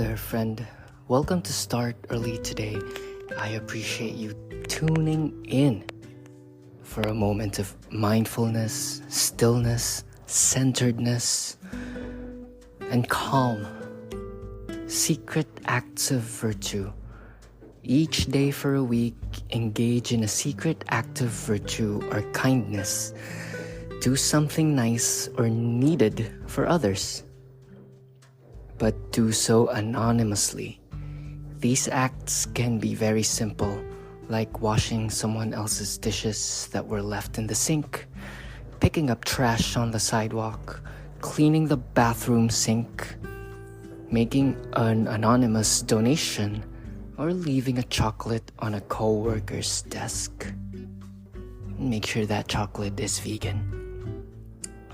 there, friend. Welcome to Start Early today. I appreciate you tuning in for a moment of mindfulness, stillness, centeredness, and calm. Secret acts of virtue. Each day for a week, engage in a secret act of virtue or kindness. Do something nice or needed for others, but do so anonymously. These acts can be very simple, like washing someone else's dishes that were left in the sink, picking up trash on the sidewalk, cleaning the bathroom sink, making an anonymous donation, or leaving a chocolate on a co-worker's desk. Make sure that chocolate is vegan.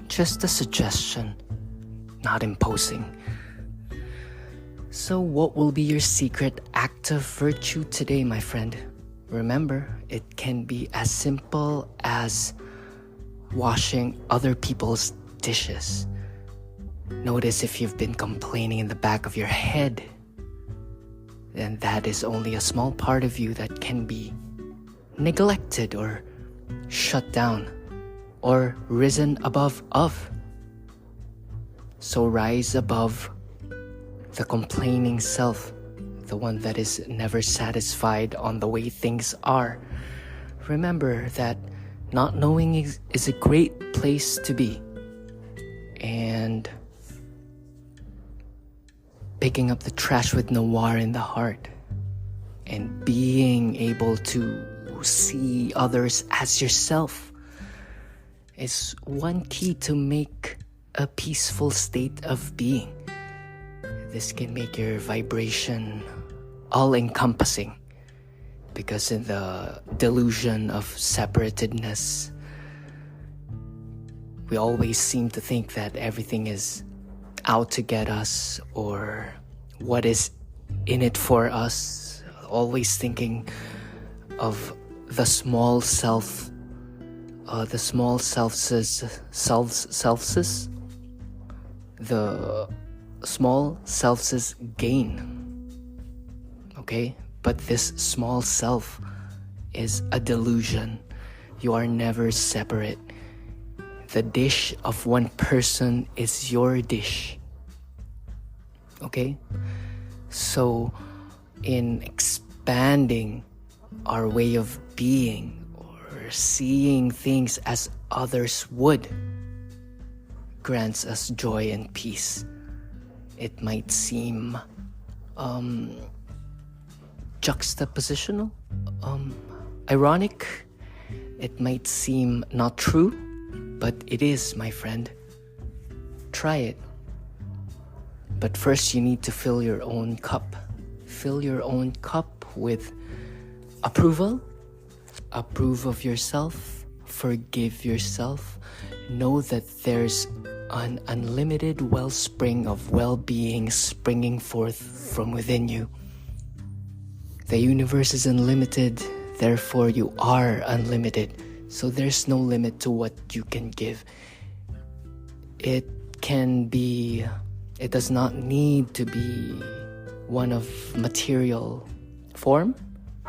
Just a suggestion, not imposing. So what will be your secret act of virtue today, my friend? Remember, it can be as simple as washing other people's dishes. Notice if you've been complaining in the back of your head, then that is only a small part of you that can be neglected or shut down or risen above of. So rise above the complaining self, the one that is never satisfied on the way things are. Remember that not knowing is a great place to be. And picking up the trash with noir in the heart and being able to see others as yourself is one key to make a peaceful state of being. This can make your vibration all-encompassing, because in the delusion of separatedness, we always seem to think that everything is out to get us or what is in it for us, always thinking of the small self, the small self's gain. Okay? But this small self is a delusion. You are never separate. The dish of one person is your dish. Okay? So, in expanding our way of being or seeing things as others would, grants us joy and peace. It might seem juxtapositional, ironic. It might seem not true, but it is, my friend. Try it. But first you need to fill your own cup. Fill your own cup with approval. Approve of yourself. Forgive yourself. Know that there's an unlimited wellspring of well-being springing forth from within you. The universe is unlimited, therefore you are unlimited. So there's no limit to what you can give. It does not need to be one of material form,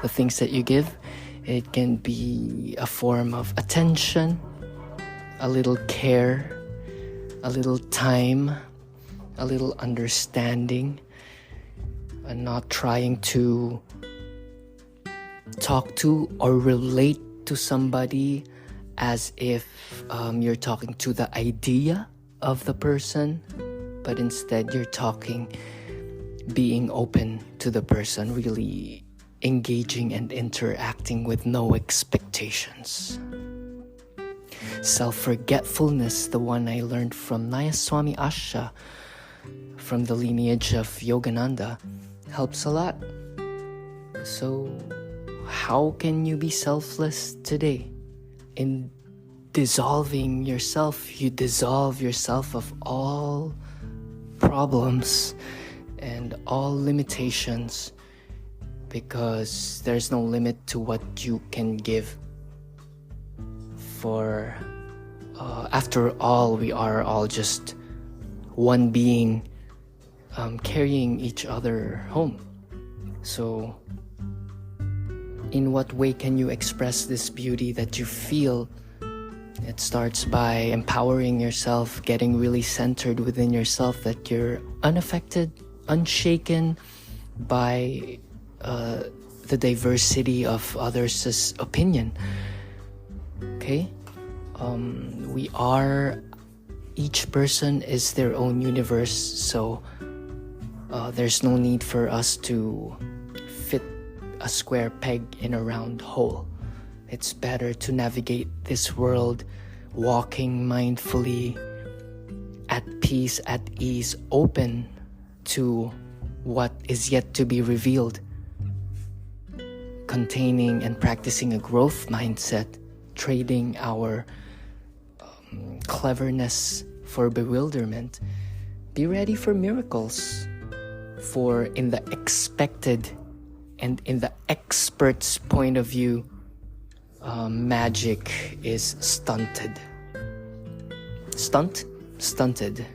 the things that you give. It can be a form of attention, a little care, a little time, a little understanding, and not trying to talk to or relate to somebody as if you're talking to the idea of the person, but instead you're talking, being open to the person, really engaging and interacting with no expectations. Self-forgetfulness, the one I learned from Nayaswami Asha from the lineage of Yogananda, helps a lot. So how can you be selfless today? In dissolving yourself, you dissolve yourself of all problems and all limitations, because there's no limit to what you can give. For after all, we are all just one being carrying each other home. So in what way can you express this beauty that you feel? It starts by empowering yourself, getting really centered within yourself, that you're unaffected, unshaken by the diversity of others' opinion. Okay? Each person is their own universe, so there's no need for us to fit a square peg in a round hole. It's better to navigate this world walking mindfully, at peace, at ease, open to what is yet to be revealed, containing and practicing a growth mindset, trading our cleverness for bewilderment. Be ready for miracles, for in the expected and in the expert's point of view, magic is stunted. Stunted.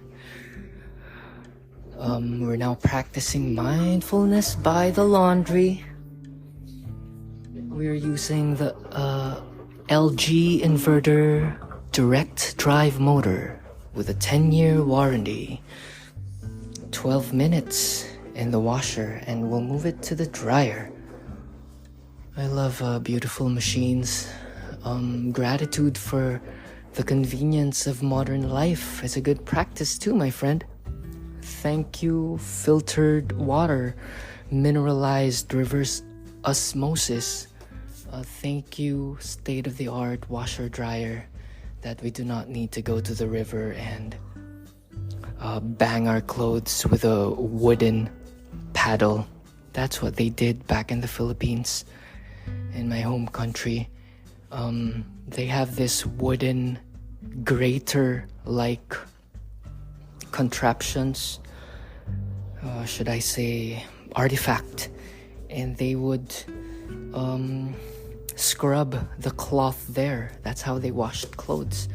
We're now practicing mindfulness by the laundry. We're using the LG inverter direct drive motor with a 10-year warranty. 12 minutes in the washer and we'll move it to the dryer. I love beautiful machines. Gratitude for the convenience of modern life is a good practice too, my friend. Thank you, filtered water, mineralized reverse osmosis. Thank you, state-of-the-art washer dryer, that we do not need to go to the river and bang our clothes with a wooden paddle. That's what they did back in the Philippines, in my home country. They have this wooden grater-like contraptions, should I say artifact, and they would scrub the cloth there. That's how they washed clothes.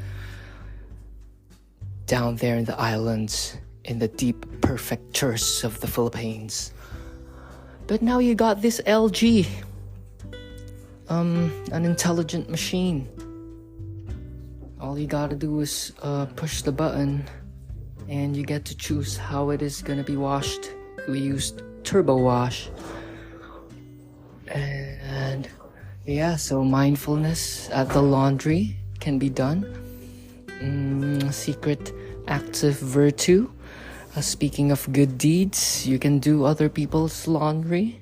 Down there in the islands, in the deep prefectures of the Philippines. But now you got this LG, an intelligent machine. All you gotta do is push the button and you get to choose how it is gonna be washed. We used turbo wash. And yeah, so mindfulness at the laundry can be done. Secret acts of virtue. Speaking of good deeds, you can do other people's laundry.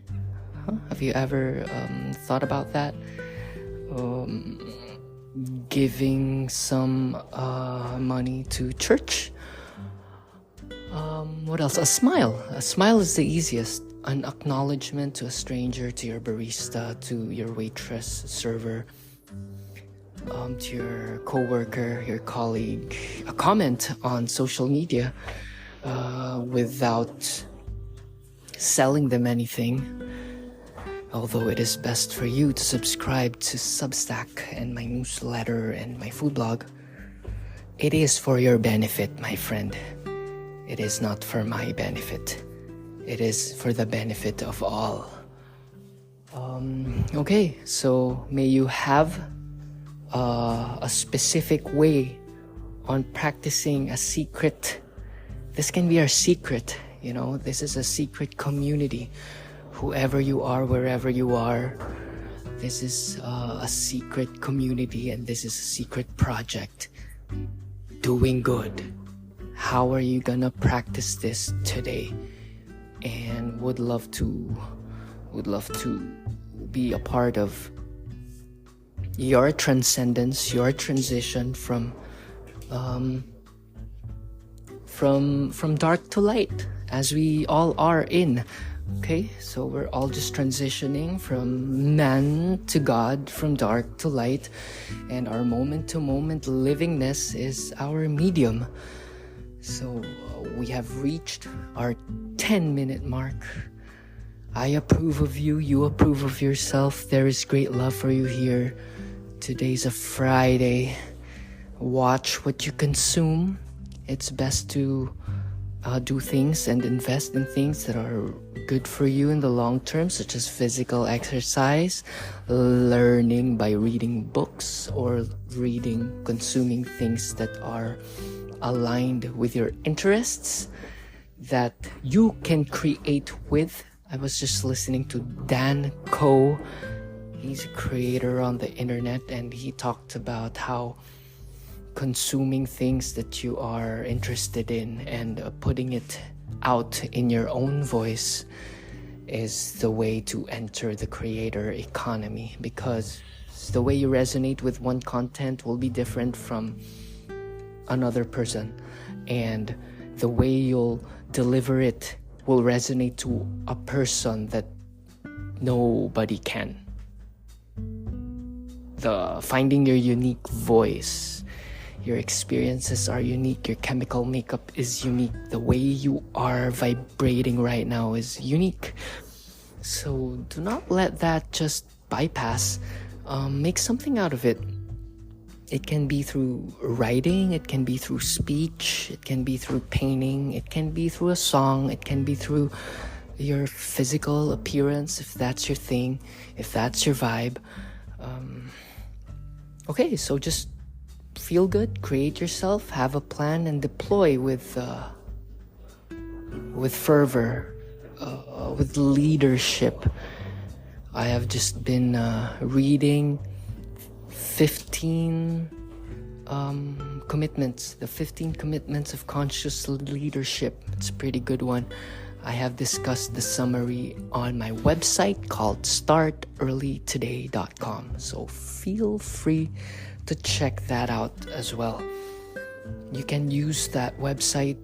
Have you ever thought about that? Giving some money to church. What else? A smile. A smile is the easiest. An acknowledgement to a stranger, to your barista, to your waitress, server, to your coworker, your colleague. A comment on social media without selling them anything. Although it is best for you to subscribe to Substack and my newsletter and my food blog. It is for your benefit, my friend. It is not for my benefit. It is for the benefit of all. Okay, so may you have a specific way on practicing a secret. This can be our secret, you know. This is a secret community. Whoever you are, wherever you are, this is a secret community and this is a secret project. Doing good. How are you gonna practice this today? And would love to be a part of your transcendence, your transition from dark to light, as we all are in. Okay, so we're all just transitioning from man to God, from dark to light, and our moment to moment livingness is our medium. So we have reached our 10-minute mark. I approve of you, you approve of yourself. There is great love for you here. Today's a Friday. Watch what you consume. It's best to do things and invest in things that are good for you in the long term, such as physical exercise, learning by reading books, or consuming things that are aligned with your interests that you can create with. I was just listening to Dan Coe. He's a creator on the internet, and he talked about how consuming things that you are interested in and putting it out in your own voice is the way to enter the creator economy, because the way you resonate with one content will be different from another person, and the way you'll deliver it will resonate to a person that nobody can. Finding your unique voice. Your experiences are unique. Your chemical makeup is unique. The way you are vibrating right now is unique. So do not let that just bypass. Make something out of it. It can be through writing. It can be through speech. It can be through painting. It can be through a song. It can be through your physical appearance, if that's your thing, if that's your vibe. Okay, so just feel good, create yourself, have a plan, and deploy with fervor, with leadership. I have just been reading 15 commitments, the 15 commitments of conscious leadership. It's a pretty good one. I have discussed the summary on my website called startearlytoday.com. So feel free to check that out as well. You can use that website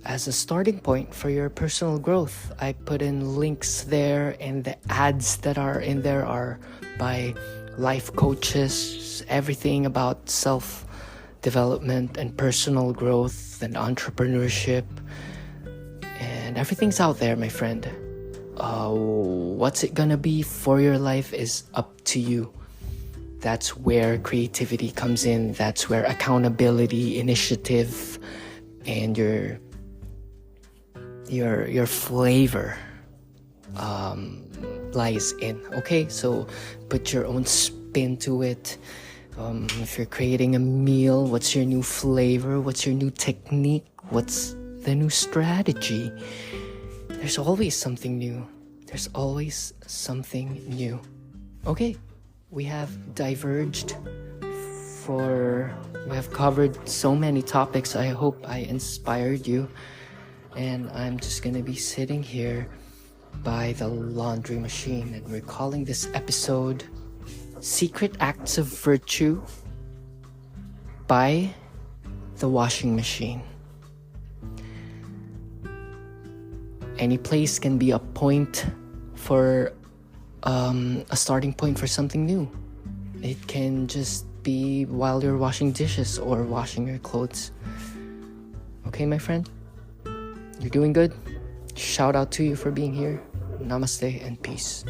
as a starting point for your personal growth. I put in links there, and the ads that are in there are by life coaches, everything about self-development and personal growth and entrepreneurship. And everything's out there, my friend. What's it gonna be for your life is up to you. That's where creativity comes in. That's where accountability, initiative, and your flavor lies in. Okay, so put your own spin to it. If you're creating a meal, what's your new flavor? What's your new technique? What's the new strategy? There's always something new. There's always something new. Okay, we have diverged we have covered so many topics. I hope I inspired you. And I'm just gonna be sitting here by the laundry machine, and we're calling this episode Secret Acts of Virtue by the Washing Machine. Any place can be a point for a starting point for something new. It can just be while you're washing dishes or washing your clothes. Okay, my friend? You're doing good. Shout out to you for being here. Namaste and peace.